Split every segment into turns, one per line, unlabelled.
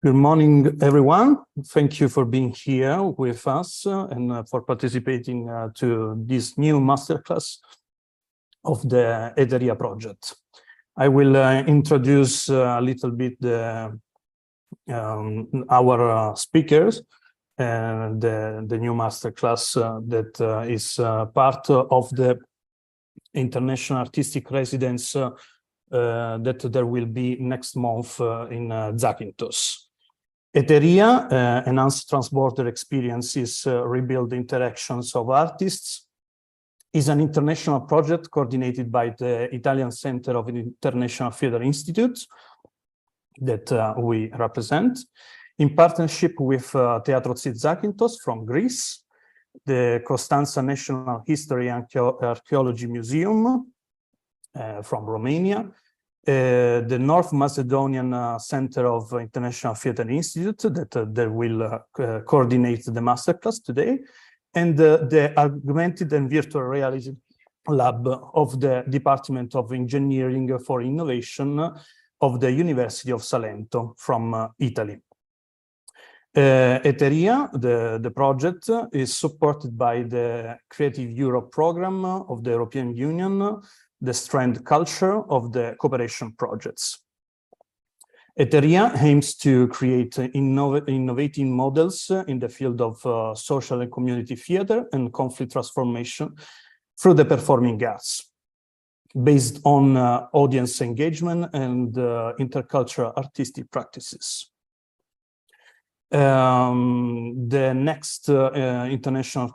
Good morning, everyone. Thank you for being here with us and for participating to this new masterclass of the ETERIA project. I will introduce a little bit our speakers and the new masterclass that is part of the International Artistic Residence that there will be next month in Zakynthos. E.T.E.R.I.A, Enhanced Transborder Experiences, Rebuild Interactions of Artists, is an international project coordinated by the Italian Center of International Theatre Institute that we represent, in partnership with Theatro Tsi Zakynthos from Greece, the Constanza National History and Archaeology Museum from Romania, the North Macedonian Center of International Theatre Institute that will coordinate the masterclass today, and the Augmented and Virtual Reality Lab of the Department of Engineering for Innovation of the University of Salento from Italy. E.T.E.R.I.A, the project, is supported by the Creative Europe program of the European Union, the strand culture of the cooperation projects. E.T.E.R.I.A aims to create innovating models in the field of social and community theatre and conflict transformation through the performing arts, based on audience engagement and intercultural artistic practices. The next international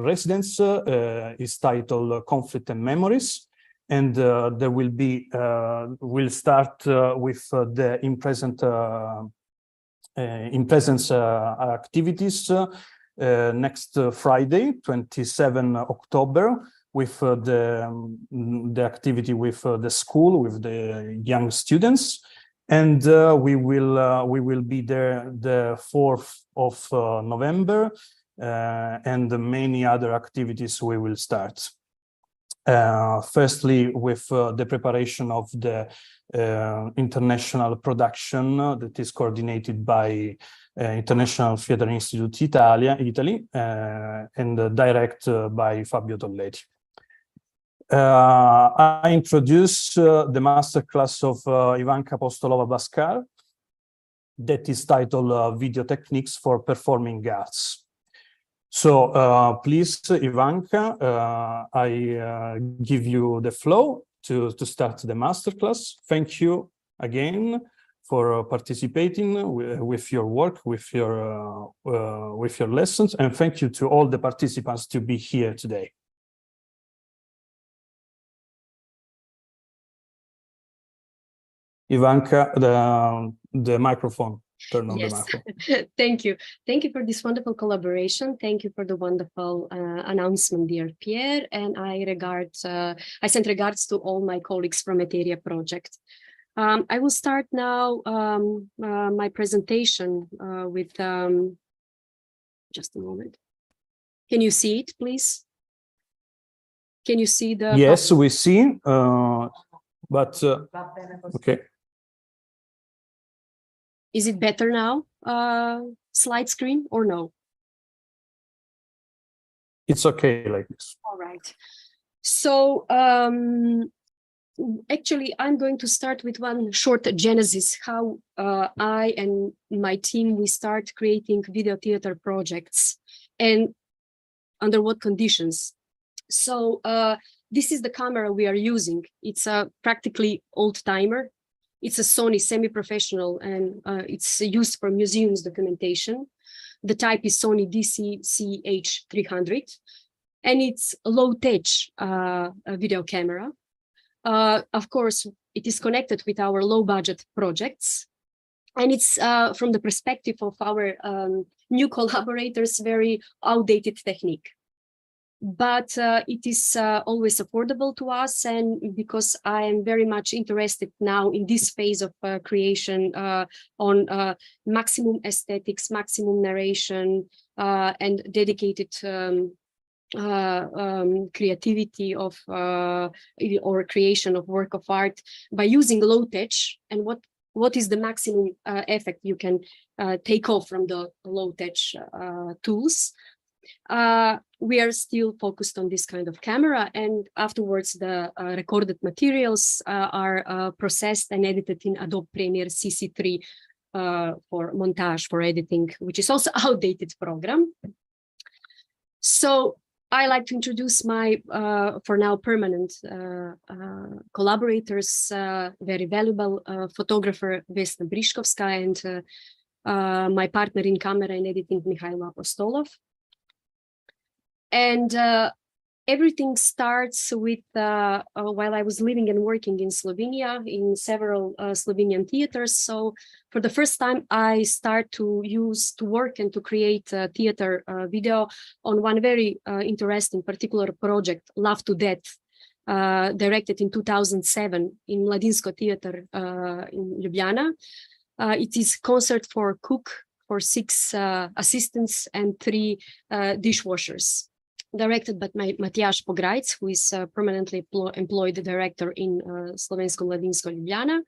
residence is titled Conflict and Memories, and there will be we'll start with the in presence activities next Friday, 27 October, with the activity with the school, with the young students. And we will be there the 4th of November, and many other activities we will start. Firstly, with the preparation of the international production that is coordinated by International Theatre Institute Italy, and direct by Fabio Tolletti. I introduce the masterclass of Ivanka Apostolova Baskar that is titled Video Techniques for Performing Arts. So please, Ivanka, I give you the flow to start the masterclass. Thank you again for participating with your work, with your lessons, and thank you to all the participants to be here today. Ivanka, the microphone, turn on the microphone.
Thank you. Thank you for this wonderful collaboration. Thank you for the wonderful announcement, dear Pierre. And I send regards to all my colleagues from E.T.E.R.I.A project. I will start now my presentation with, just a moment. Can you see it, please? Can you see the...
Yes, we see, but okay.
Is it better now, slide screen, or no?
It's okay like this.
All right. So actually, I'm going to start with one short genesis, how I and my team, we start creating video theater projects and under what conditions. So this is the camera we are using. It's a practically old timer. It's a Sony semi-professional, and it's used for museums documentation. The type is Sony DC-CH300, and it's a low-tech video camera. Of course, it is connected with our low-budget projects, and it's from the perspective of our new collaborators, very outdated technique. But it is always affordable to us, and because I am very much interested now in this phase of creation on maximum aesthetics, maximum narration, and dedicated creativity of or creation of work of art by using low tech. And what what is the maximum effect you can take off from the low-tech tools. We are still focused on this kind of camera, and afterwards the recorded materials are processed and edited in Adobe Premiere CC3 for montage, for editing, which is also outdated program. So I like to introduce my, for now, permanent collaborators, very valuable photographer Vesna Briškovska and my partner in camera and editing, Ivanka Apostolova. And everything starts with, while I was living and working in Slovenia, in several Slovenian theaters. So for the first time, I start to work and to create theater video on one very interesting particular project, Love to Death, directed in 2007 in Mladinsko Theater in Ljubljana. It is concert for cook, for 6 assistants and 3 dishwashers, directed by Matjaž Pograjc, who is permanently employed director in Slovensko Mladinsko Ljubljana.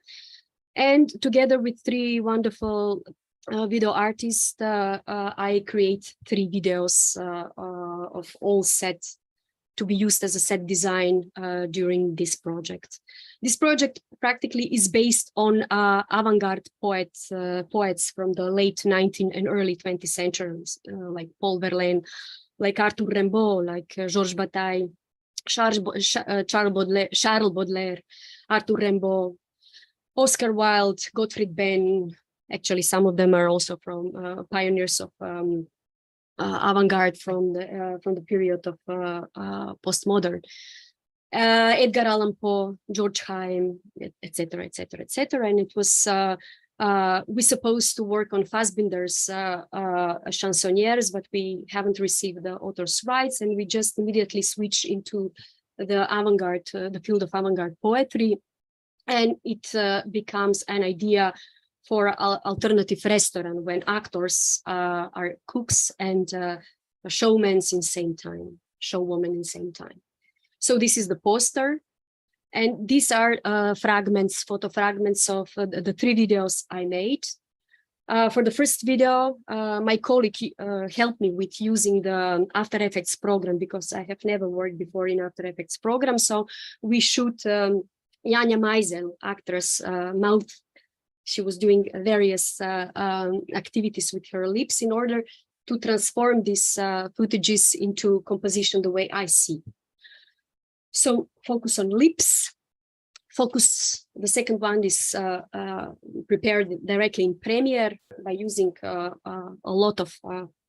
And together with 3 wonderful video artists, I create 3 videos of all sets to be used as a set design during this project. This project practically is based on avant-garde poets from the late 19th and early 20th centuries, like Paul Verlaine, like Arthur Rimbaud, like Georges Bataille, Charles Baudelaire, Arthur Rimbaud, Oscar Wilde, Gottfried Benn. Actually, some of them are also from pioneers of avant-garde from the period of postmodern. Edgar Allan Poe, George Heim, etc., etc., etc. And it was we supposed to work on Fassbinder's chansonniers, but we haven't received the author's rights, and we just immediately switch into the avant-garde, the field of avant-garde poetry, and it becomes an idea for alternative restaurant when actors are cooks and showmen in same time, showwomen in same time. So this is the poster. And these are fragments, photo fragments of the 3 videos I made. For the first video, my colleague helped me with using the After Effects program because I have never worked before in After Effects program. So we shoot Janja Meisel, actress, mouth. She was doing various activities with her lips in order to transform these footages into composition the way I see. So focus on lips. Focus, the second one is prepared directly in Premiere by using a lot of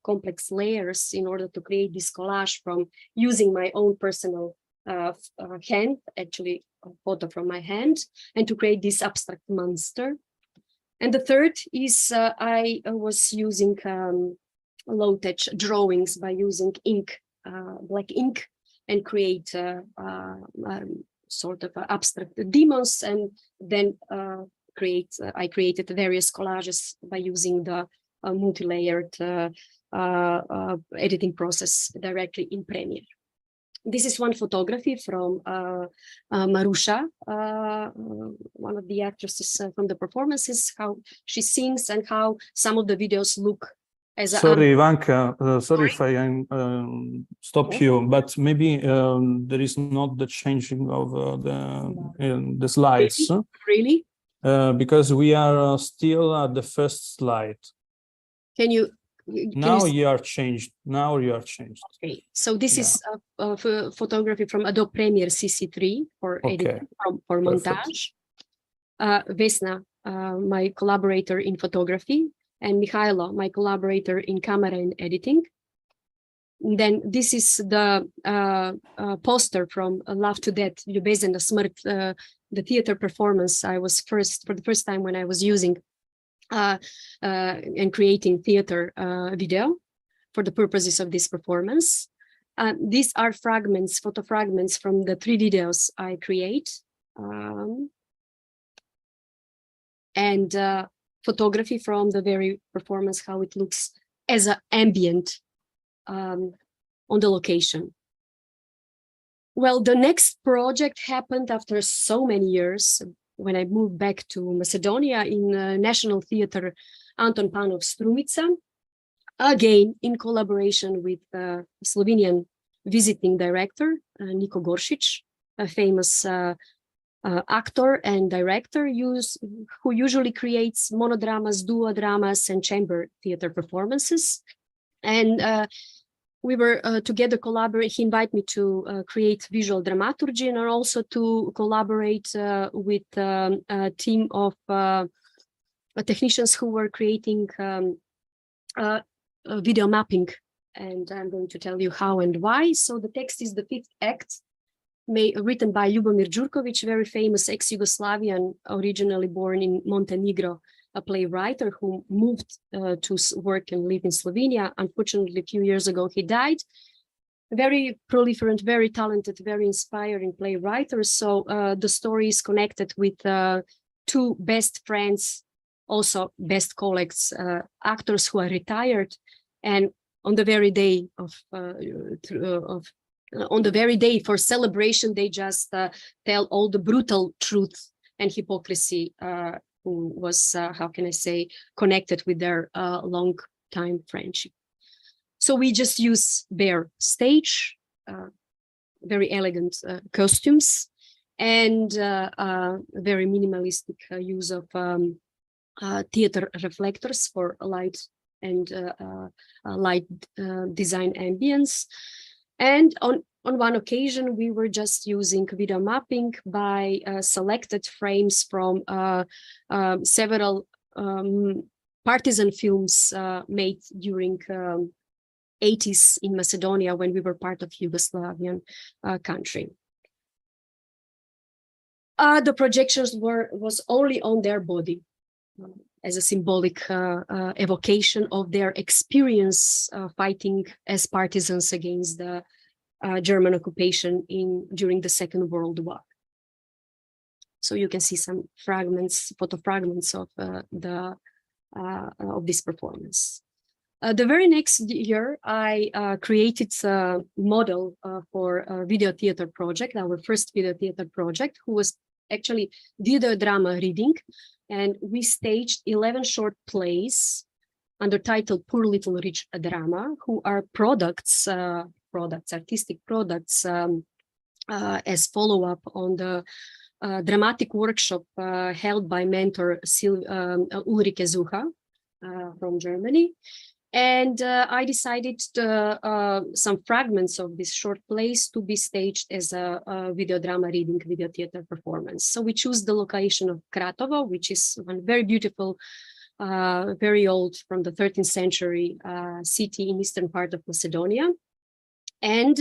complex layers in order to create this collage from using my own personal hand, actually a photo from my hand, and to create this abstract monster. And the third is I was using low-tech drawings by using ink, black ink, and create sort of abstract demons, and then I created various collages by using the multi-layered editing process directly in Premiere. This is one photography from Marusha, one of the actresses from the performances, how she sings and how some of the videos look.
Sorry, Ivanka, sorry if I stop you, but maybe there is not the changing of the slides.
Really?
Because we are still at the first slide.
Can you?
Now you are changed. Now you are changed.
Okay, so this is a photography from Adobe Premiere CC3 for editing, for montage. Vesna, my collaborator in photography, and Mihailo, my collaborator in camera and editing. And then this is the poster from Love to Death, Ljubezen na smrt, the theater performance I was for the first time when I was using and creating theater video for the purposes of this performance. These are fragments, photo fragments from the 3 videos I create. And photography from the very performance, how it looks as an ambient on the location. Well, the next project happened after so many years, when I moved back to Macedonia in National Theatre Anton Panov Strumica, again in collaboration with Slovenian visiting director Niko Goršić, a famous actor and director who usually creates monodramas, duodramas, and chamber theater performances. And we were together collaborate. He invited me to create visual dramaturgy and also to collaborate with a team of technicians who were creating video mapping. And I'm going to tell you how and why. So the text is the fifth act, written by Ljubomir Đurković, very famous ex-Yugoslavian, originally born in Montenegro, a playwright who moved to work and live in Slovenia. Unfortunately, a few years ago, he died. Very proliferant, very talented, very inspiring playwright. So the story is connected with two best friends, also best colleagues, actors who are retired. And on the very day for celebration, they just tell all the brutal truth and hypocrisy who was, how can I say, connected with their long time friendship. So we just use bare stage, very elegant costumes, and very minimalistic use of theater reflectors for light and light design ambience. And on one occasion, we were just using video mapping by selected frames from several partisan films made during 80s in Macedonia when we were part of Yugoslavian country. The projections was only on their body as a symbolic evocation of their experience fighting as partisans against the German occupation during the Second World War. So you can see some photo fragments of this performance. The very next year, I created a model for a video theater project, our first video theater project, who was actually video drama reading. And we staged 11 short plays under title Poor Little Rich Drama, who are artistic products as follow-up on the dramatic workshop held by mentor Ulrike Zucha from Germany. And I decided some fragments of this short plays to be staged as a video drama reading, video theater performance. So we choose the location of Kratovo, which is one very beautiful, very old, from the 13th century city in eastern part of Macedonia. And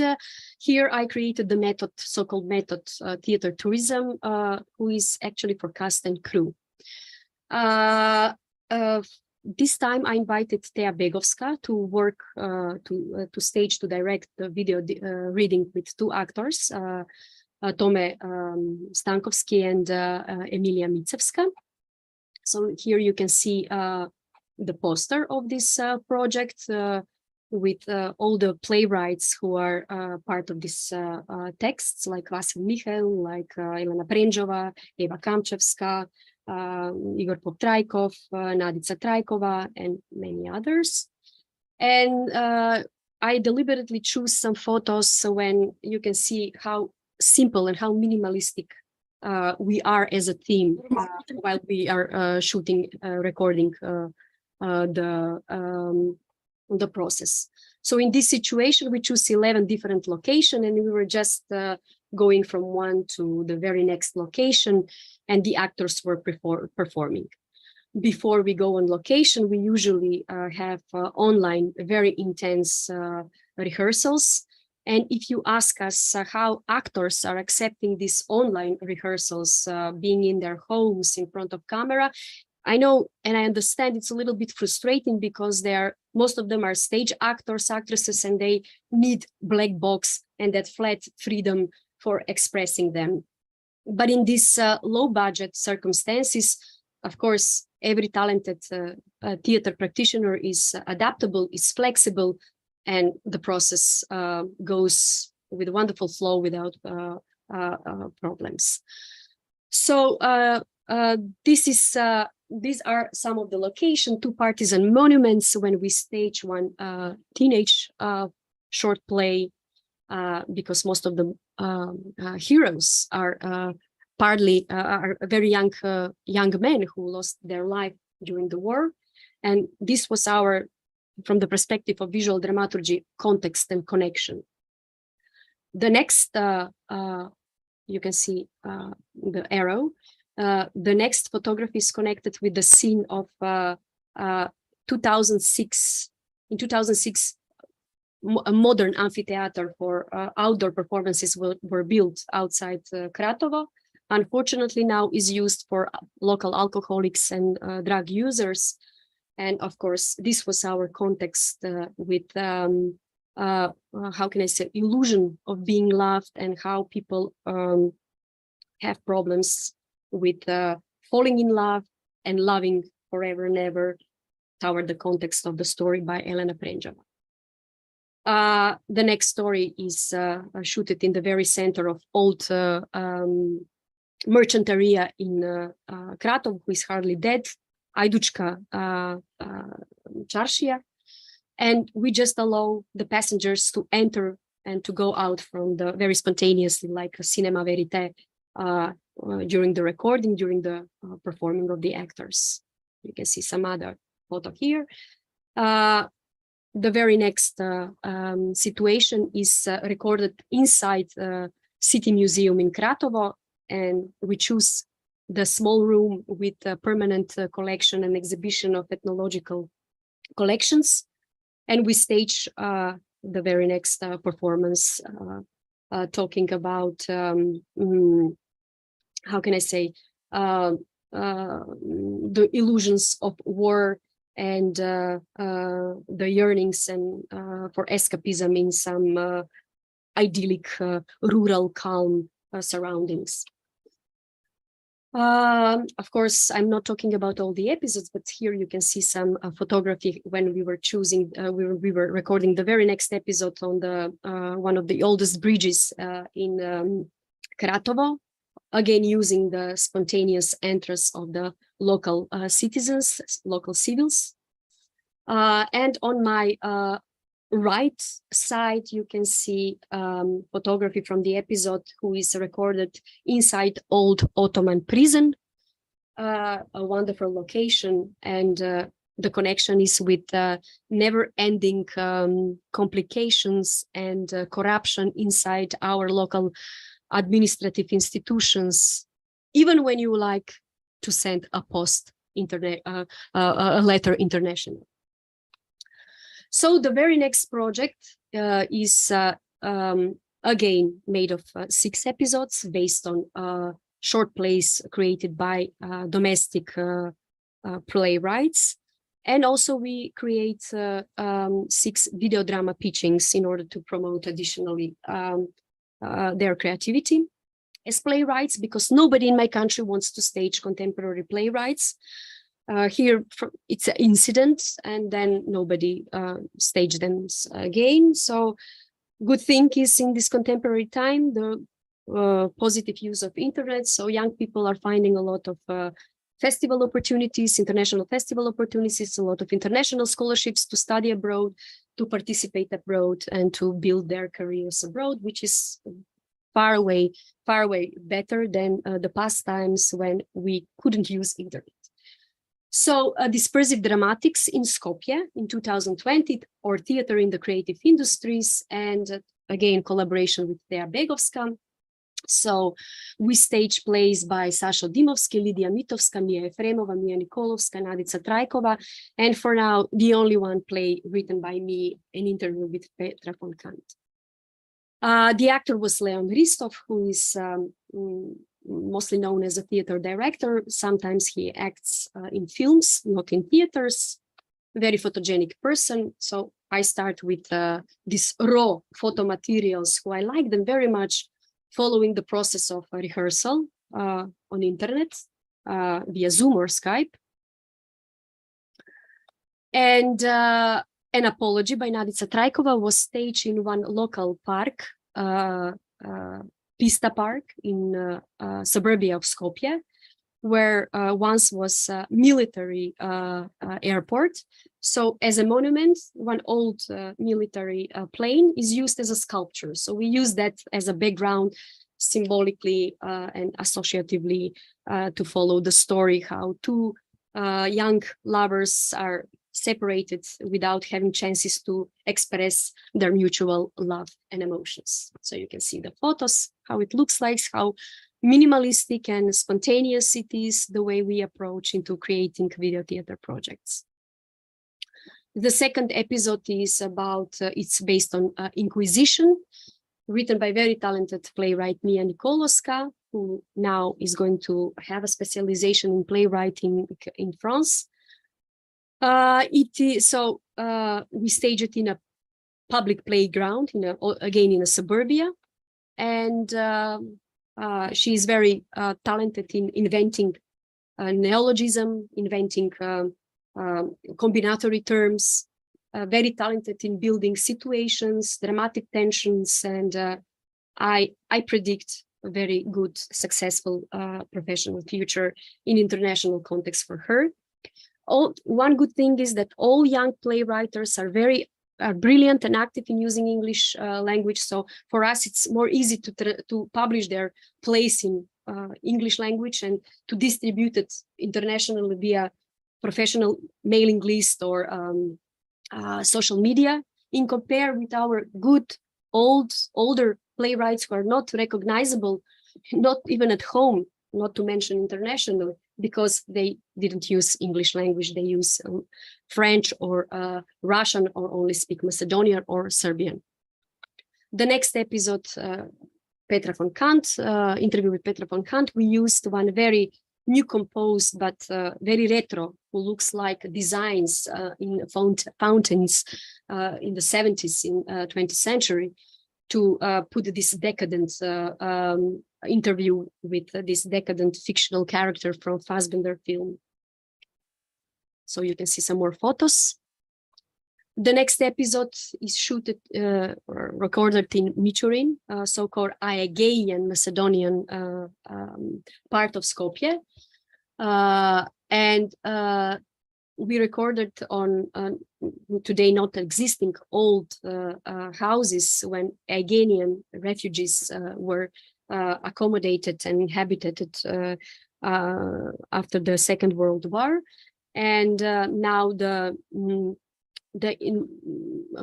here I created the method, so-called method, theater tourism, who is actually for cast and crew. This time I invited Teja Begovska to work, to stage, to direct the video reading with two actors, Tome Stankovski and Emilia Micevska. So here you can see the poster of this project with all the playwrights who are part of this texts, like Vasil Mihail, like Ilana Prendžova, Eva Kamčevska, Igor Poptraikov, Nadica Trajkova, and many others. And I deliberately choose some photos when you can see how simple and how minimalistic we are as a team while we are shooting, recording the process. So in this situation, we choose 11 different locations, and we were just going from one to the very next location, and the actors were performing. Before we go on location, we usually have online very intense rehearsals. And if you ask us how actors are accepting these online rehearsals, being in their homes in front of camera, I know and I understand it's a little bit frustrating because most of them are stage actors, actresses, and they need black box and that flat freedom for expressing them. But in these low budget circumstances, of course, every talented theater practitioner is adaptable, is flexible, and the process goes with a wonderful flow without problems. So these are some of the location, 2 partisan monuments when we stage one teenage short play, because most of the heroes are partly are very young men who lost their life during the war. And this was our, from the perspective of visual dramaturgy, context and connection. The next, you can see the arrow. The next photography is connected with the scene of 2006. In 2006, a modern amphitheater for outdoor performances were built outside Kratovo. Unfortunately, now is used for local alcoholics and drug users. And of course, this was our context with, how can I say, illusion of being loved and how people have problems with falling in love and loving forever and ever, toward the context of the story by Elena Prenjava. The next story is shooted in the very center of old merchant area in Kratov, who is hardly dead, Ajdučka Čaršija. And we just allow the passengers to enter and to go out from the very spontaneously, like a cinema verite, during the recording, during the performing of the actors. You can see some other photo here. The very next situation is recorded inside City Museum in Kratovo, and we choose the small room with a permanent collection and exhibition of ethnological collections. And we stage the very next performance, talking about, how can I say, the illusions of war and the yearnings and for escapism in some idyllic, rural, calm surroundings. Of course, I'm not talking about all the episodes, but here you can see some photography when we were choosing, we were recording the very next episode on the one of the oldest bridges in Kratovo, again using the spontaneous entrance of the local citizens, local civils. And on my right side, you can see photography from the episode who is recorded inside old Ottoman prison, a wonderful location, and the connection is with never-ending complications and corruption inside our local administrative institutions, even when you like to send a a letter international. So the very next project is again made of 6 episodes based on short plays created by domestic playwrights. And also we create 6 video drama pitchings in order to promote additionally their creativity as playwrights, because nobody in my country wants to stage contemporary playwrights. Here it's an incident, and then nobody staged them again. So good thing is in this contemporary time, the positive use of internet. So young people are finding a lot of festival opportunities, international festival opportunities, a lot of international scholarships to study abroad, to participate abroad, and to build their careers abroad, which is far away better than the past times when we couldn't use internet. So dispersive dramatics in Skopje in 2020, or theater in the creative industries, and again, collaboration with E.T.E.R.I.A Begovska. So we stage plays by Sašo Dimovski, Lidija Mitovska, Mija Efremova, Mija Nikolovska, Nadica Trajkova, and for now, the only one play written by me, an interview with Petra von Kant. The actor was Leon Ristov, who is mostly known as a theater director. Sometimes he acts in films, not in theaters. Very photogenic person. So I start with these raw photo materials, who I like them very much, following the process of rehearsal on internet via Zoom or Skype. And an apology by Nadica Trajkova was staged in one local park, Pista Park in suburbia of Skopje, where once was a military airport. So as a monument, one old military plane is used as a sculpture. So we use that as a background symbolically and associatively to follow the story, how two young lovers are separated without having chances to express their mutual love and emotions. So you can see the photos, how it looks like, how minimalistic and spontaneous it is, the way we approach into creating video theater projects. The second episode is about, it's based on Inquisition, written by very talented playwright Mia Nikoloska, who now is going to have a specialization in playwriting in France. We stage it in a public playground, again in a suburbia, and she is very talented in inventing neologism, inventing combinatory terms, very talented in building situations, dramatic tensions, and I predict a very good, successful professional future in international context for her. One good thing is that all young playwriters are very brilliant and active in using English language. So for us, it's more easy to publish their plays in English language and to distribute it internationally via professional mailing list or social media, in compare with our good older playwrights who are not recognizable, not even at home, not to mention internationally, because they didn't use English language. They use French or Russian, or only speak Macedonian or Serbian. The next episode, Petra von Kant, interview with Petra von Kant, we used one very new composed but very retro, who looks like designs in fountains in the 70s, in 20th century, to put this decadent interview with this decadent fictional character from Fassbinder film. So you can see some more photos. The next episode is shooted or recorded in Michurin, so-called Aegean Macedonian part of Skopje. And we recorded on today not existing old houses when Aegean refugees were accommodated and inhabited after the Second World War. And now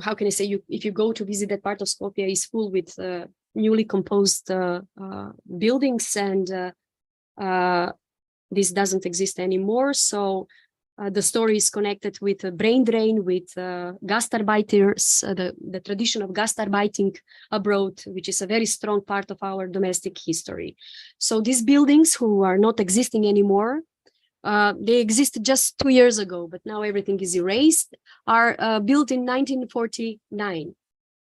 how can I say, if you go to visit that part of Skopje, is full with newly composed buildings, and this doesn't exist anymore. So the story is connected with a brain drain, with gastarbeiters, the tradition of gastarbeiting abroad, which is a very strong part of our domestic history. So these buildings, who are not existing anymore, they existed just 2 years ago, but now everything is erased, are built in 1949,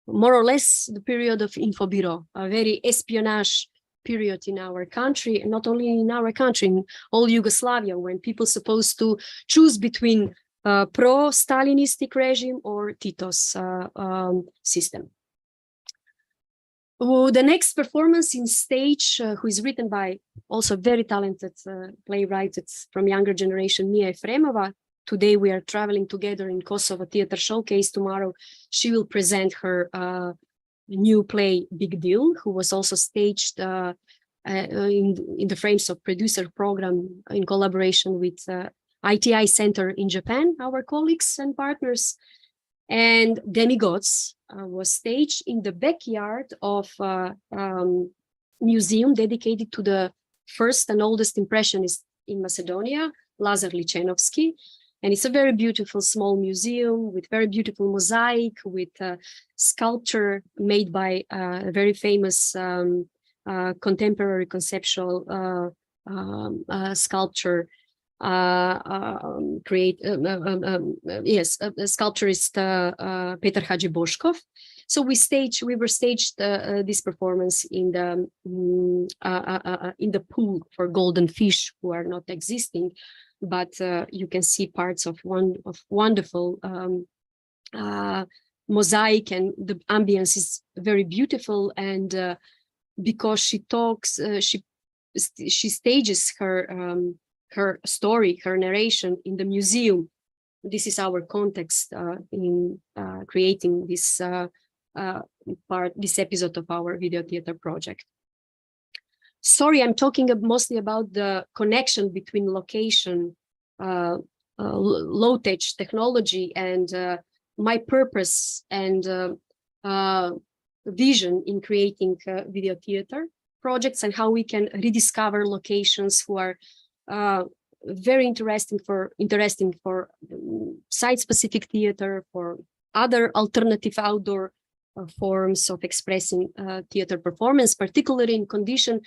more or less the period of Infobiro, a very espionage period in our country, and not only in our country, in all Yugoslavia, when people supposed to choose between pro-Stalinistic regime or Tito's system. The next performance in stage, who is written by also very talented playwright, it's from younger generation, Mia Efremova. Today we are traveling together in Kosovo Theater Showcase. Tomorrow she will present her new play, Big Deal, who was also staged in the frames of producer program in collaboration with ITI Center in Japan, our colleagues and partners. And Demigods was staged in the backyard of a museum dedicated to the first and oldest impressionist in Macedonia, Lazar Licenovsky. And it's a very beautiful small museum with very beautiful mosaic, with sculpture made by a very famous contemporary conceptual sculpture sculpturist Petar Hadžiboškov. So we were staged this performance in the pool for golden fish, who are not existing, but you can see parts of wonderful mosaic, and the ambience is very beautiful, and because she talks, she stages her story, her narration in the museum. This is our context in creating this this episode of our video theater project. Sorry, I'm talking mostly about the connection between location, low-tech technology, and my purpose and vision in creating video theater projects, and how we can rediscover locations who are very interesting for site-specific theater, for other alternative outdoor forms of expressing theater performance, particularly in condition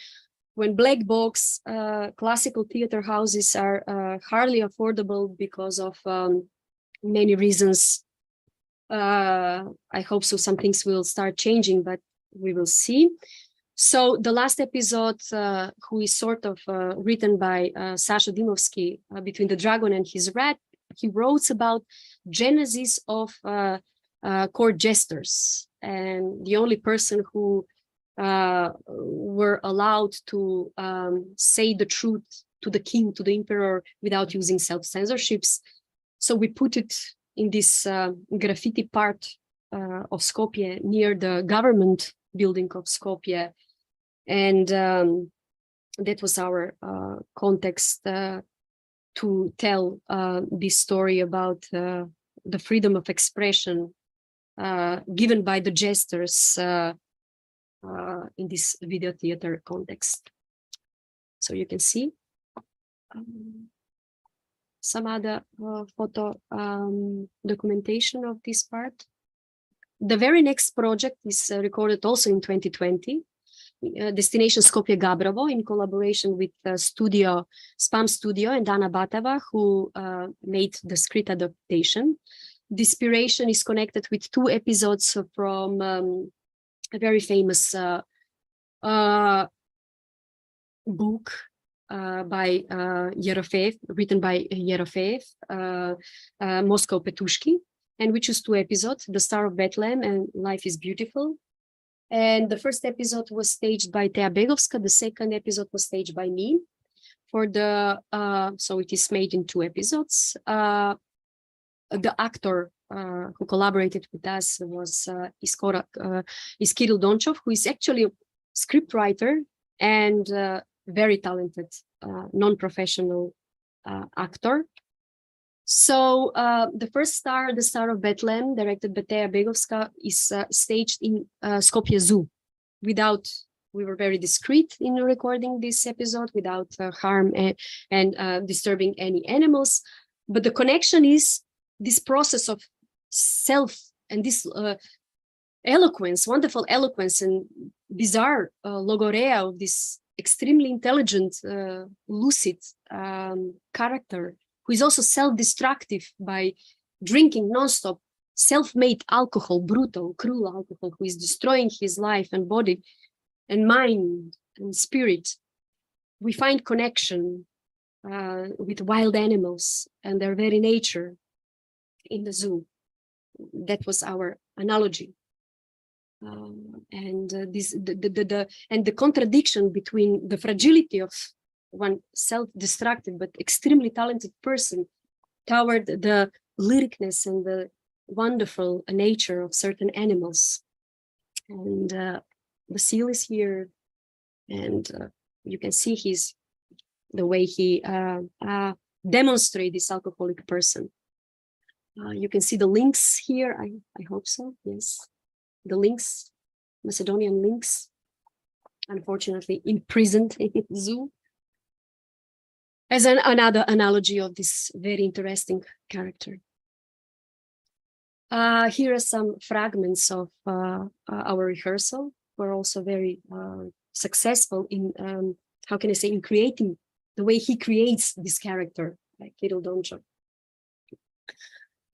when black box classical theater houses are hardly affordable because of many reasons. I hope so some things will start changing, but we will see. So the last episode, who is sort of written by Sasha Dimovsky, Between the Dragon and His Rat, he wrote about genesis of court jesters, and the only person who were allowed to say the truth to the king, to the emperor, without using self-censorships. So we put it in this graffiti part of Skopje, near the government building of Skopje. And that was our context to tell this story about the freedom of expression given by the jesters in this video theater context. So you can see some other photo documentation of this part. The very next project is recorded also in 2020. Destination Skopje Gabrovo, in collaboration with Spam Studio and Anna Batava, who made the script adaptation. The inspiration is connected with 2 episodes from a very famous book by Yerofeev, written by Yerofeev, Moscow Petushki, and we choose 2 episodes, The Star of Bethlehem and Life is Beautiful. And the first episode was staged by Tea Begovska, the second episode was staged by me. For the so it is made in 2 episodes. The actor who collaborated with us was Kirill Donchov, who is actually a scriptwriter and very talented non-professional actor. So the first star, The Star of Bethlehem, directed by Tea Begovska, is staged in Skopje Zoo. We were very discreet in recording this episode without harm and disturbing any animals. But the connection is this process of self and this eloquence, wonderful eloquence and bizarre logorea of this extremely intelligent, lucid character, who is also self-destructive by drinking nonstop self-made alcohol, brutal, cruel alcohol, who is destroying his life and body and mind and spirit. We find connection with wild animals and their very nature in the zoo. That was our analogy. And the contradiction between the fragility of one self-destructive but extremely talented person toward the lyricness and the wonderful nature of certain animals. And the seal is here, and you can see the way he demonstrates this alcoholic person. You can see the links here. I hope so. Yes, the links, Macedonian links, unfortunately imprisoned in the zoo, as another analogy of this very interesting character. Here are some fragments of our rehearsal. We're also very successful in, how can I say, in creating the way he creates this character, like Kirill Donchov.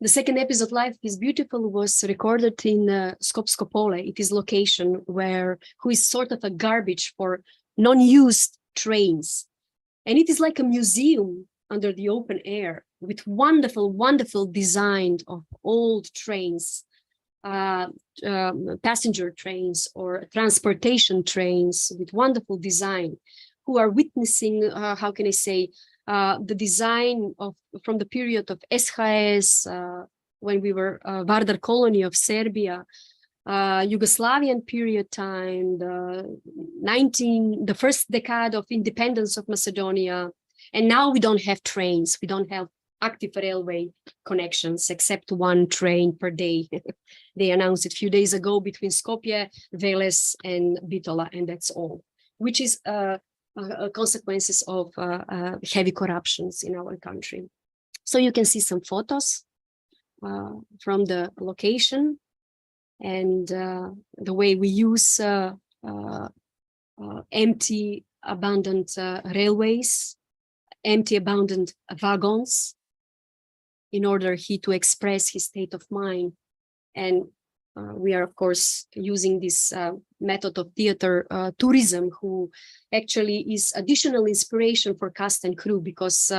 The second episode, Life is Beautiful, was recorded in Skopskopole. It is location who is sort of a garbage for non-used trains. And it is like a museum under the open air with wonderful, wonderful design of old trains passenger trains or transportation trains with wonderful design, who are witnessing, how can I say, the design from the period of SHS, when we were Vardar colony of Serbia, Yugoslavian period time, the first decade of independence of Macedonia. And now we don't have trains, we don't have active railway connections except one train per day. They announced it a few days ago between Skopje, Veles, and Bitola, and that's all, which is consequences of heavy corruptions in our country. So you can see some photos from the location and the way we use empty, abandoned railways, empty, abandoned wagons, in order to express his state of mind. And we are, of course, using this method of theater tourism, who actually is additional inspiration for cast and crew, because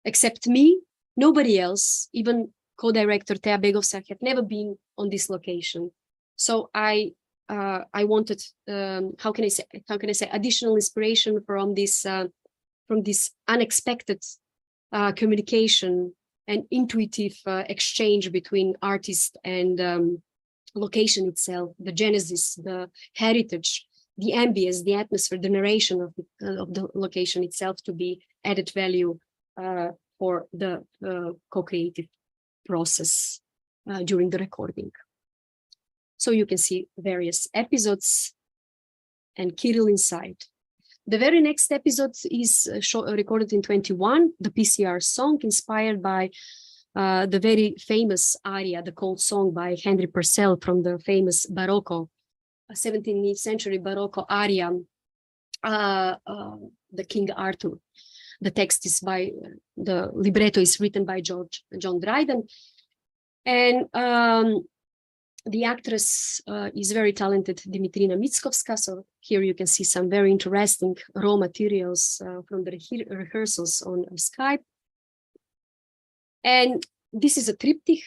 except me, nobody else, even co-director Tea Begovsa, had never been on this location. So I wanted, how can I say, additional inspiration from this unexpected communication and intuitive exchange between artist and location itself, the genesis, the heritage, the ambience, the atmosphere, the narration of the location itself to be added value for the co-creative process during the recording. So you can see various episodes and Kirill inside. The very next episode is recorded in 21, the PCR song, inspired by the very famous aria, the Cold Song by Henry Purcell from the famous Barocco, 17th century Barocco aria, the King Arthur. The text is by, the libretto is written by John Dryden. And the actress is very talented, Dimitrina Mickovska. So here you can see some very interesting raw materials from the rehearsals on Skype. And this is a triptych,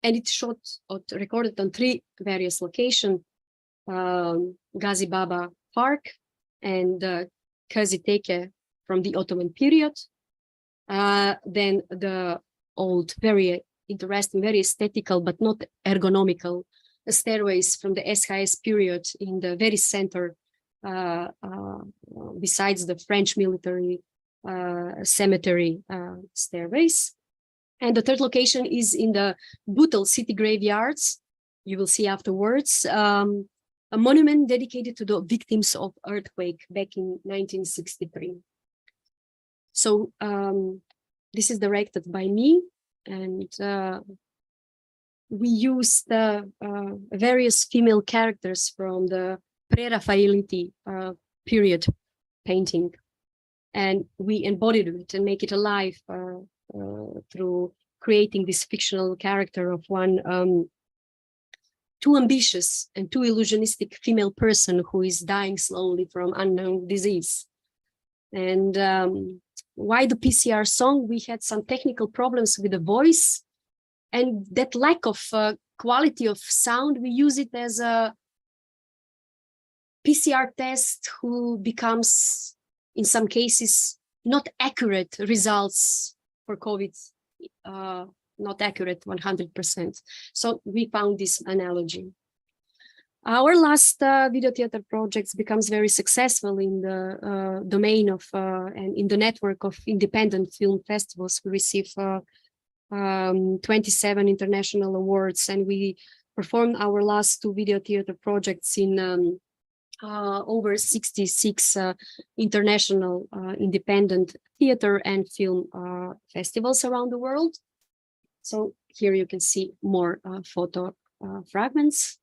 and it's recorded on 3 various locations, Gazi Baba Park and Kazi Teke from the Ottoman period. Then the old, very interesting, very aesthetical, but not ergonomical stairways from the SHS period in the very center, besides the French military cemetery stairways. And the third location is in the Butel city graveyards. You will see afterwards a monument dedicated to the victims of earthquake back in 1963. So this is directed by me, and we used various female characters from the pre-Raphaelite period painting, and we embodied it and make it alive through creating this fictional character of one too ambitious and too illusionistic female person who is dying slowly from unknown disease. And why the PCR song? We had some technical problems with the voice, and that lack of quality of sound, we use it as a PCR test who becomes, in some cases, not accurate results for COVID, not accurate 100%. So we found this analogy. Our last video theater projects becomes very successful in the domain of and in the network of independent film festivals. We receive 27 international awards, and we performed our last 2 video theater projects in over 66 international independent theater and film festivals around the world. So here you can see more photo fragments.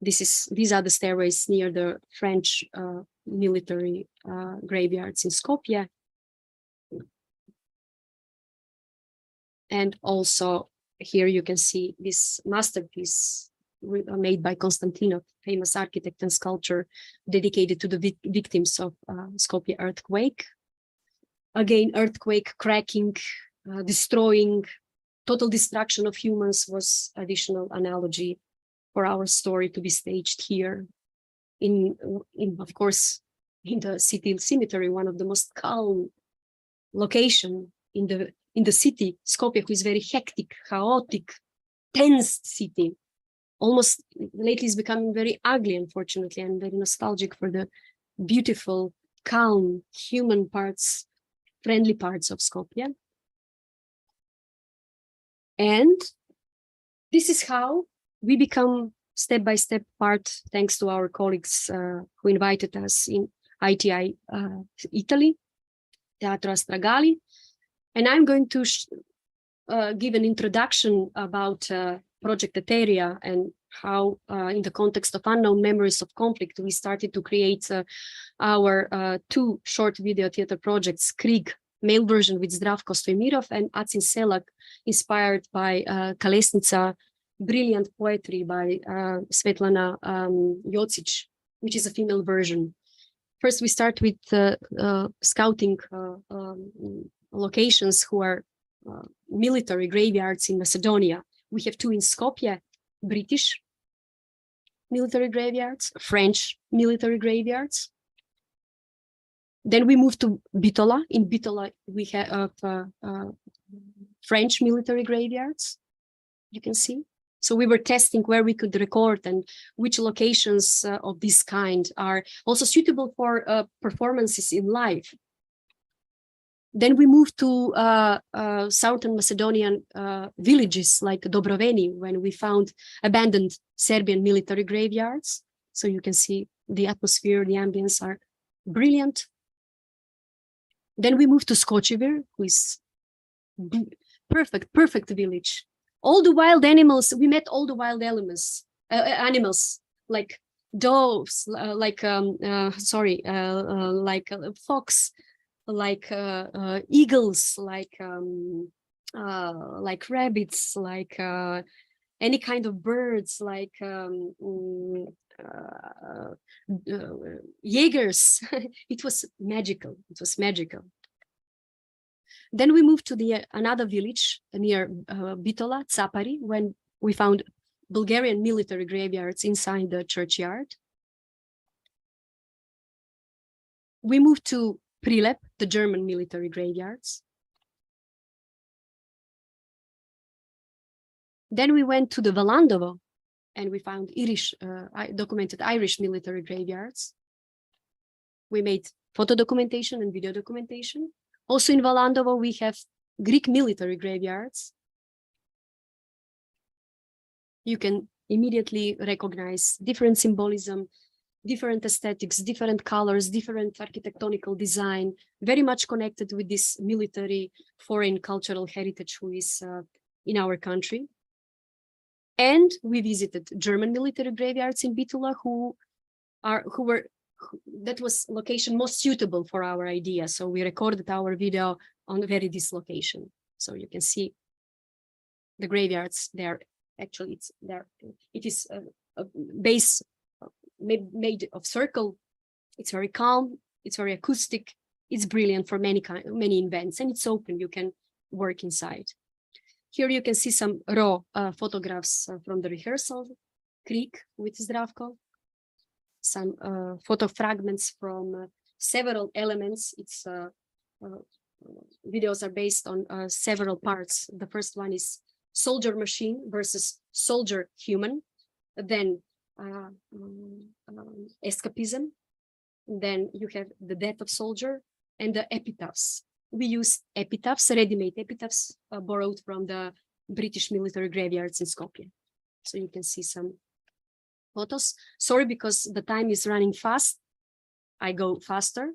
These are the stairways near the French military graveyards in Skopje. And also here you can see this masterpiece made by Konstantinov, famous architect and sculptor, dedicated to the victims of Skopje earthquake. Again, earthquake cracking, destroying total destruction of humans was additional analogy for our story to be staged here in of course, in the city cemetery, one of the most calm location in the city, Skopje, who is very hectic, chaotic, tense city. Almost lately is becoming very ugly, unfortunately, and very nostalgic for the beautiful, calm, human parts, friendly parts of Skopje. And this is how we become step-by-step part, thanks to our colleagues who invited us in ITI Italy, Teatro Astragali. And I'm going to give an introduction about Project E.T.E.R.I.A and how, in the context of unknown memories of conflict, we started to create our two short video theater projects, Krieg, male version with Zdravko Stoimirov, and Acin Selak, inspired by Kalesnica, brilliant poetry by Svetlana Jocic, which is a female version. First, we start with scouting locations who are military graveyards in Macedonia. We have two in Skopje, British military graveyards, French military graveyards. Then we move to Bitola. In Bitola, we have French military graveyards, you can see. So we were testing where we could record and which locations of this kind are also suitable for performances in live. Then we moved to southern Macedonian villages like Dobroveni, when we found abandoned Serbian military graveyards. So you can see the atmosphere, the ambience are brilliant. Then we moved to Skočevir, who is perfect village. All the wild animals, we met all the wild animals like doves, like fox, like eagles, like rabbits, like any kind of birds, like Jaegers. It was magical. It was magical. Then we moved to the another village near Bitola, Capari, when we found Bulgarian military graveyards inside the churchyard. We moved to Prilep, the German military graveyards. Then we went to the Valandovo, and we found documented Irish military graveyards. We made photo documentation and video documentation. Also in Valandovo, we have Greek military graveyards. You can immediately recognize different symbolism, different aesthetics, different colors, different architectonical design, very much connected with this military foreign cultural heritage who is in our country. And we visited German military graveyards in Bitola, that was location most suitable for our idea. So we recorded our video on this location. So you can see the graveyards there. Actually, it is a base made of circle. It's very calm. It's very acoustic. It's brilliant for many events, and it's open. You can work inside. Here you can see some raw photographs from the rehearsal, Krieg with Zdravko. Some photo fragments from several elements. Its videos are based on several parts. The first one is soldier machine versus soldier human, then escapism, then you have the death of soldier, and the epitaphs. We use epitaphs, ready-made epitaphs borrowed from the British military graveyards in Skopje. So you can see some photos. Sorry, because the time is running fast. I go faster.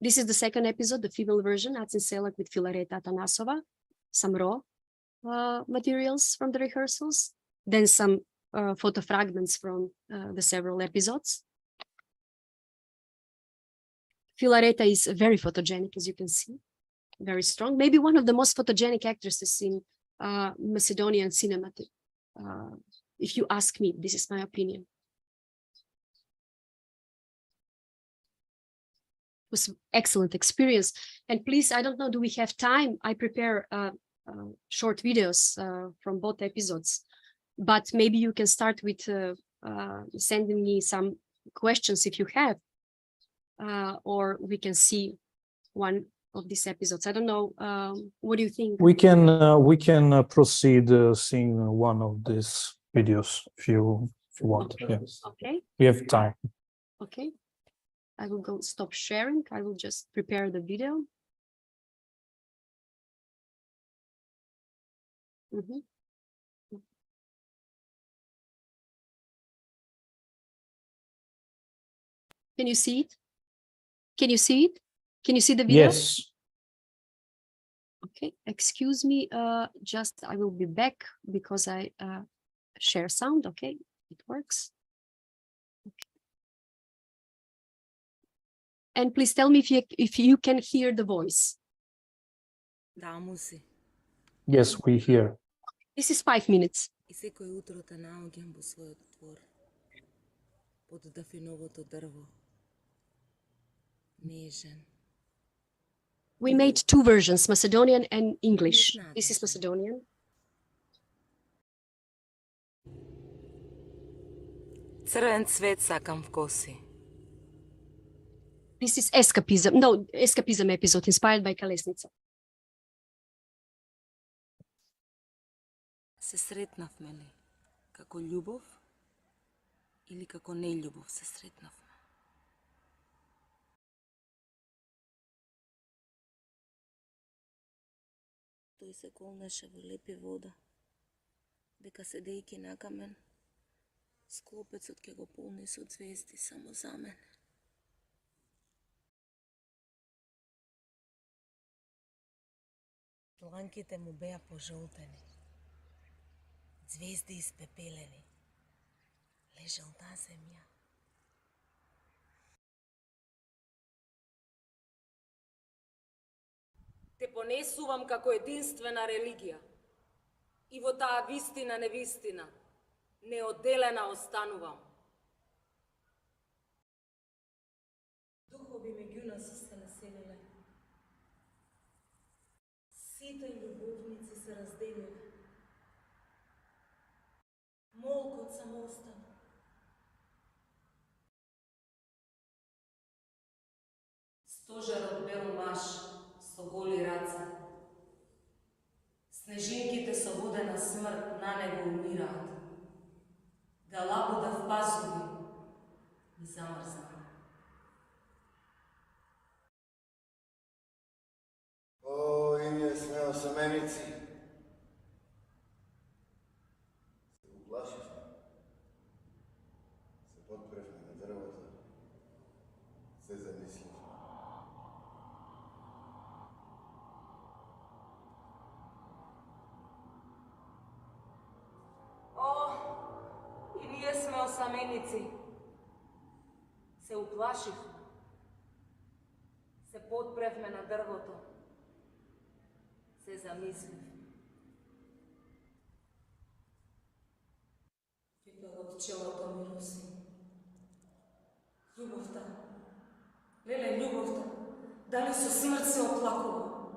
This is the second episode, the female version, Acin Selak with Filareta Atanasova, some raw materials from the rehearsals, then some photo fragments from the several episodes. Filareta is very photogenic, as you can see, very strong, maybe one of the most photogenic actresses in Macedonian cinema. If you ask me, this is my opinion. was excellent experience. And please, I don't know, do we have time? I prepare short videos from both episodes, but maybe you can start with sending me some questions if you have, or we can see one of these episodes. I don't know. What do you think?
We can proceed seeing one of these videos if you want.
Okay.
Yes.
Okay.
We have time.
Okay. I will go stop sharing. I will just prepare the video. Mhm. Can you see it? Can you see it? Can you see the video?
Yes.
Okay, excuse me, just I will be back because I share sound. Okay, it works. Okay. And please tell me if you can hear the voice.
Yes, we hear.
This is 5 minutes.
И секој утро те наоѓам во својот двор, под дафиновото дрво, нежен.
We made two versions, Macedonian and English. This is Macedonian.
Црвен цвет сакам в коси.
This is escapism. No, escapism episode inspired by Kalesnica.
Се сретнавме ли како љубов или како нељубов се сретнавме? Тој се колнеше во лепи вода, дека седејќи на камен, склопецот ќе го полни со звезди само за мене. Дланките му беа пожолтени, звезди испепелени, лежал на земја. Те понесувам како единствена религија и во таа вистина невистина, неоделена останувам. Духови меѓу нас се населиле. Сите љубовници се разделиле. Молкот само остана. Стожерот бел маж со голи раце. Снежинките со водена смрт на него умираат. Галабуда в пазуви ми замрзна.
О, и ние сме осаменици. Се уплашихме. Се подпревме на дрвото. Се замислихме.
О, и ние сме осаменици. Се уплашихме. Се подпревме на дрвото. Се замислив. Пипелот челото ми руси. Љубовта. Леле, љубовта. Дали со смрт се оплакува?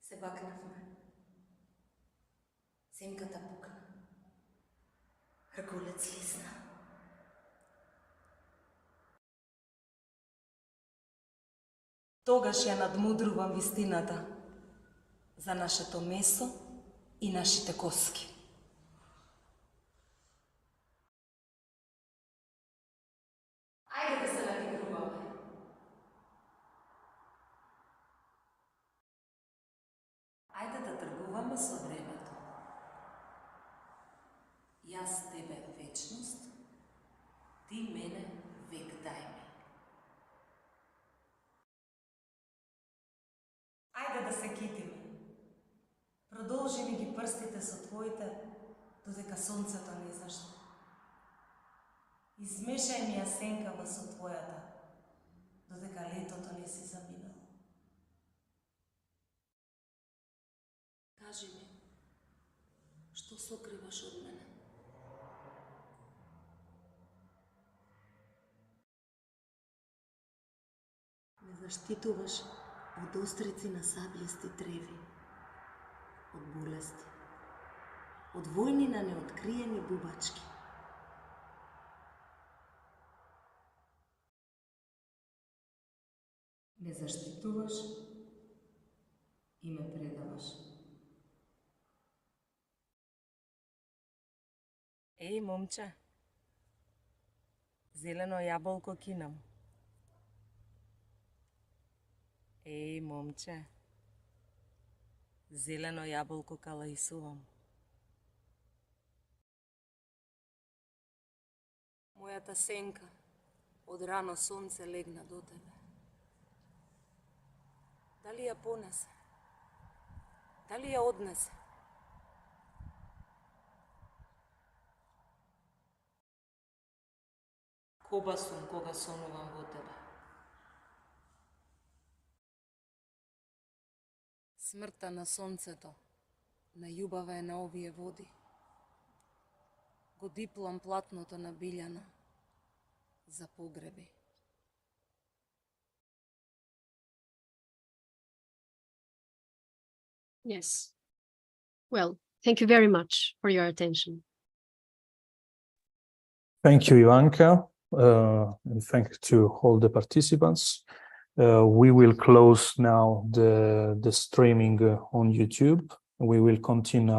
Се бакнавме. Земката пукна. Ргулец лисна. Тогаш ја надмудрувам вистината за нашето месо и нашите коски. Ајде да се надигруваме. Ајде да тргуваме со времето. Јас тебе вечност, ти мене век дај ми. Ајде да се китиме. Продолжи ми ги прстите со твоите, додека сонцето не заште. Измешај ми ја сенкава со твојата, додека летото не си заминало. Кажи ми, што сокриваш од мене? Zaštitуваš od ostrици на сабљести треви, od bolesti, od vojni na neotkrijeni bubački. Me zaštitуваš i me predavaš. Ej, momče, zeleno jabolko kinam. Ej, momče, zeleno jabolko kalajsувам. Моята сенка од рано сонце легна до тебе. Дали ја понесе? Дали ја однесе? Коба сум кога сонувам во тебе. Смртта на сонцето најубава е на овие води. Го диплам платното на Биљана за погреби.
Yes. Well, thank you very much for your attention.
Thank you, Ivanka, and thank you to all the participants. We will close now the streaming on YouTube. We will continue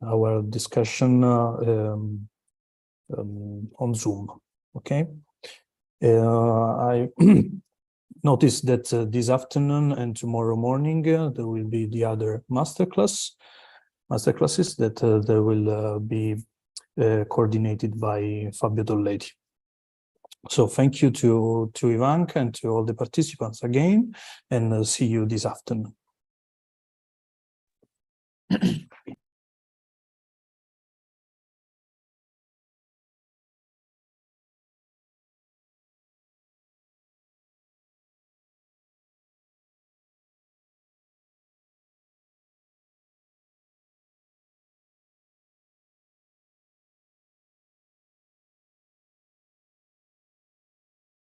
our discussion on Zoom. Okay. I noticed that this afternoon and tomorrow morning there will be the other masterclasses that they will be coordinated by Fabio Dolletti. So thank you to Ivanka and to all the participants again, and see you this afternoon.